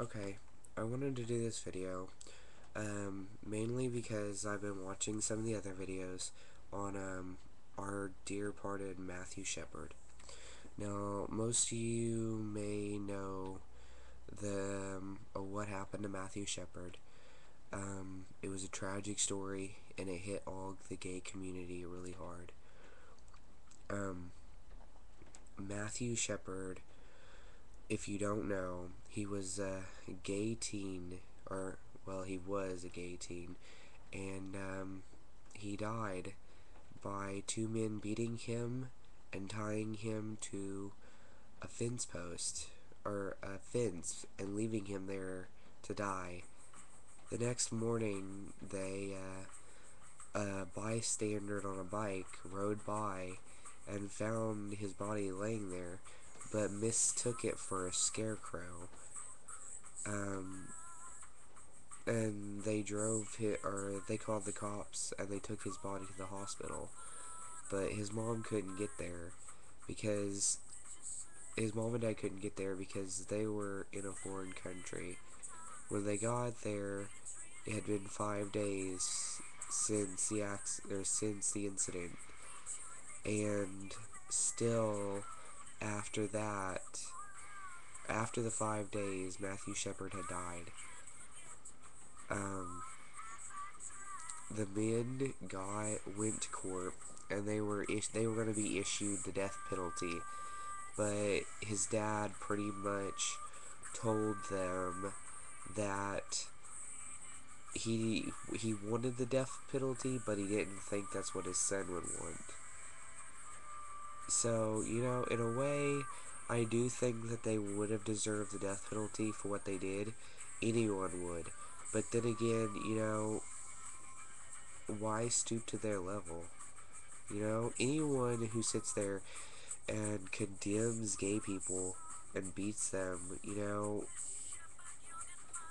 Okay, I wanted to do this video, mainly because I've been watching some of the other videos on, our dear departed Matthew Sheprard. Now, most of you may know what happened to Matthew Sheprard. It was a tragic story, and it hit all the gay community really hard. Matthew Sheprard, if you don't know, he was a gay teen, he was a gay teen, and he died by two men beating him and tying him to a fence post, or a fence, and leaving him there to die. The next morning, a bystander on a bike rode by and found his body laying there, but mistook it for a scarecrow. And they they called the cops, and they took his body to the hospital. But his mom couldn't get there because his mom and dad couldn't get there because they were in a foreign country. When they got there, it had been 5 days since the incident, and still after the 5 days, Matthew Sheprard had died. The men went to court, and they were going to be issued the death penalty, but his dad pretty much told them that he wanted the death penalty, but he didn't think that's what his son would want. So, in a way, I do think that they would have deserved the death penalty for what they did. Anyone would. But then again, why stoop to their level? Anyone who sits there and condemns gay people and beats them,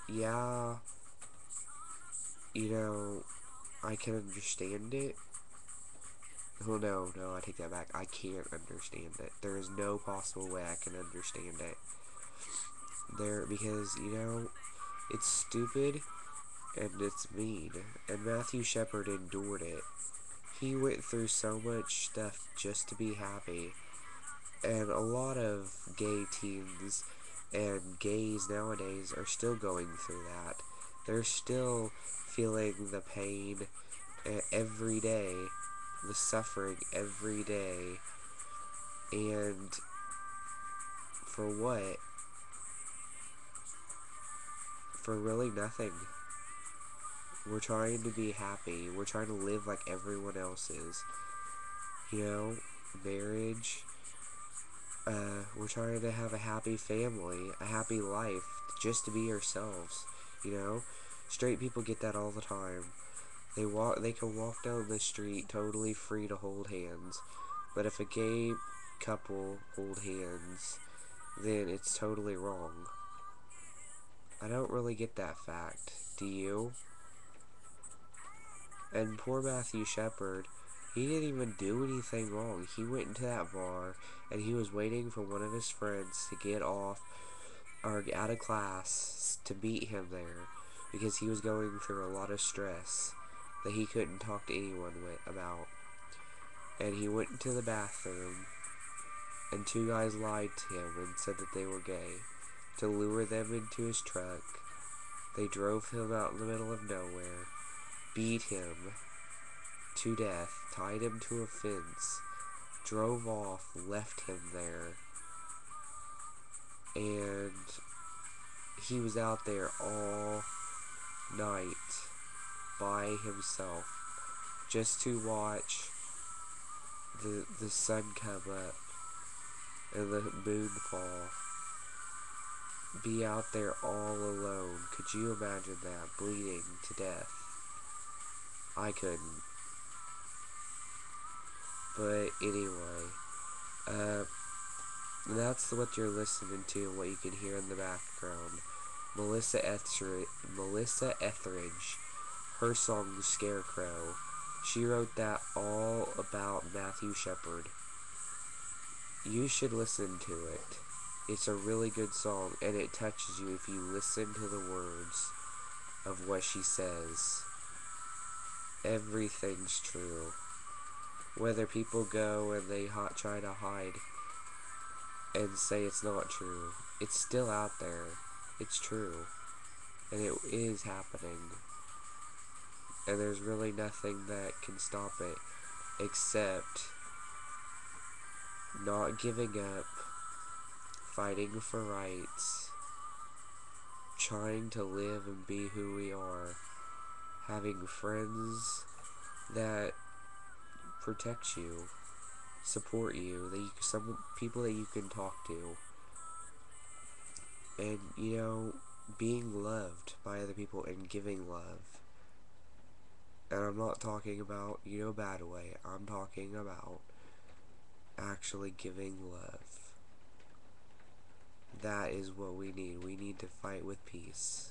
yeah, I can understand it. Oh, no, I take that back. I can't understand it. There is no possible way I can understand it. Because, it's stupid, and it's mean, and Matthew Sheprard endured it. He went through so much stuff just to be happy, and a lot of gay teens and gays nowadays are still going through that. They're still feeling the pain every day, the suffering every day, and for what? For really nothing. We're trying to be happy. We're trying to live like everyone else is. Marriage. We're trying to have a happy family, a happy life, just to be ourselves. Straight people get that all the time. They can walk down the street totally free to hold hands. But if a gay couple hold hands, then it's totally wrong. I don't really get that fact. Do you? And poor Matthew Sheprard, he didn't even do anything wrong. He went into that bar, and he was waiting for one of his friends to get off, or out of class, to meet him there, because he was going through a lot of stress that he couldn't talk to anyone about. And he went into the bathroom, and two guys lied to him and said that they were gay, to lure them into his truck. They drove him out in the middle of nowhere, beat him to death, tied him to a fence, drove off, left him there, and he was out there all night by himself just to watch the sun come up and the moon fall. Be out there all alone. Could you imagine that? Bleeding to death. I couldn't. But anyway, that's what you're listening to and what you can hear in the background. Melissa Etheridge, her song Scarecrow. She wrote that all about Matthew Sheprard. You should listen to it. It's a really good song, and it touches you if you listen to the words of what she says. Everything's true. Whether people go and they try to hide and say it's not true, it's still out there. It's true. And it is happening. And there's really nothing that can stop it except not giving up, fighting for rights, trying to live and be who we are, having friends that protect you, support you, some people that you can talk to, and, being loved by other people and giving love. And I'm not talking about, a bad way. I'm talking about actually giving love. That is what we need. We need to fight with peace.